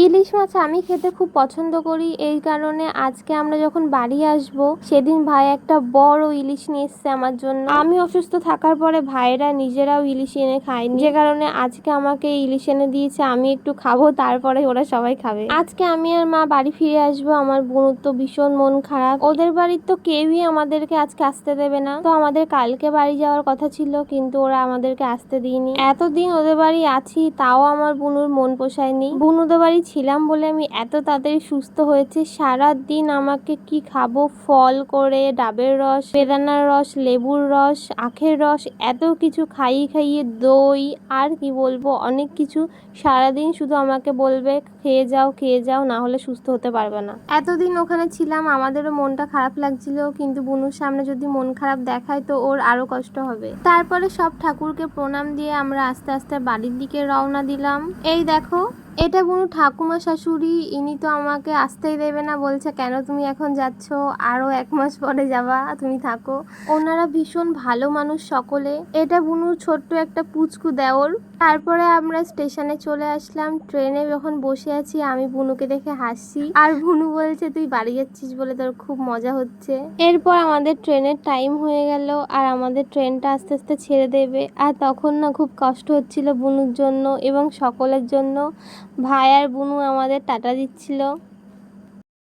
ইলিশ মাছ আমি খেতে খুব পছন্দ করি, এই কারণে আজকে আমরা যখন বাড়ি আসব সেদিন ভাই একটা বড় ইলিশ নিয়ে এসছে আমার জন্য। আমি অসুস্থ থাকার পরে ভাইরা নিজেরাও ইলিশ এনে খায়নি, যে কারণে আজকে আমাকে ইলিশ এনে দিয়েছে, আমি একটু খাবো, তারপরে ওরা সবাই খাবে। আজকে আমি আর মা বাড়ি ফিরে আসবো। আমার বোনের তো ভীষণ মন খারাপ, ওদের বাড়ির তো কেউই আমাদেরকে আজকে আসতে দেবে না। তো আমাদের কালকে বাড়ি যাওয়ার কথা ছিল, কিন্তু ওরা আমাদেরকে আসতে দিইনি। এতদিন ওদের বাড়ি আছি, তাও আমার বুনুর মন পোষায়নি। বুনুদের বাড়ি ছিলাম বলে আমি এত তাড়াতাড়ি সুস্থ হয়েছে। সারা দিন আমাকে কি খাবো, ফল করে, ডাবের রস, বেদানার রস, লেবুর রস, আখের রস, এত কিছু খাইয়ে খাইয়ে, দই, আর কি বলবো, অনেক কিছু। সারাদিন শুধু আমাকে বলবে খেয়ে যাও, না হলে সুস্থ হতে পারবে না। এতদিন ওখানে ছিলাম, আমাদেরও মনটা খারাপ লাগছিল, কিন্তু বুনুর সামনে যদি মন খারাপ দেখায় তো ওর আরো কষ্ট হবে। তারপরে সব ঠাকুরকে প্রণাম দিয়ে আমরা আস্তে আস্তে বাড়ির দিকে রওনা দিলাম। এই দেখো, এটা বুনু ঠাকুমা শাশুড়ি, ইনি তো আমাকে আসতেই দেবে না, বলছে কেন তুমি এখন যাচ্ছ, আরো 1 মাস পরে যাবা, তুমি থাকো। ওনারা ভীষণ ভালো মানুষ সকলে। এটা বুনুর ছোট্ট একটা পুচকু দেওর। তারপরে আমরা স্টেশনে চলে আসলাম। ট্রেনে যখন বসে আছি আমি বুনুকে দেখে হাসছি, আর বুনু বলছে তুই বাড়ি যাচ্ছিস বলে তোর খুব মজা হচ্ছে। এরপর আমাদের ট্রেনের টাইম হয়ে গেল, আর আমাদের ট্রেনটা আস্তে আস্তে ছেড়ে দেবে। আর তখন না খুব কষ্ট হচ্ছিল বুনুর জন্য এবং সকলের জন্য। ভাই আর বুনু আমাদের টাটা দিচ্ছিল।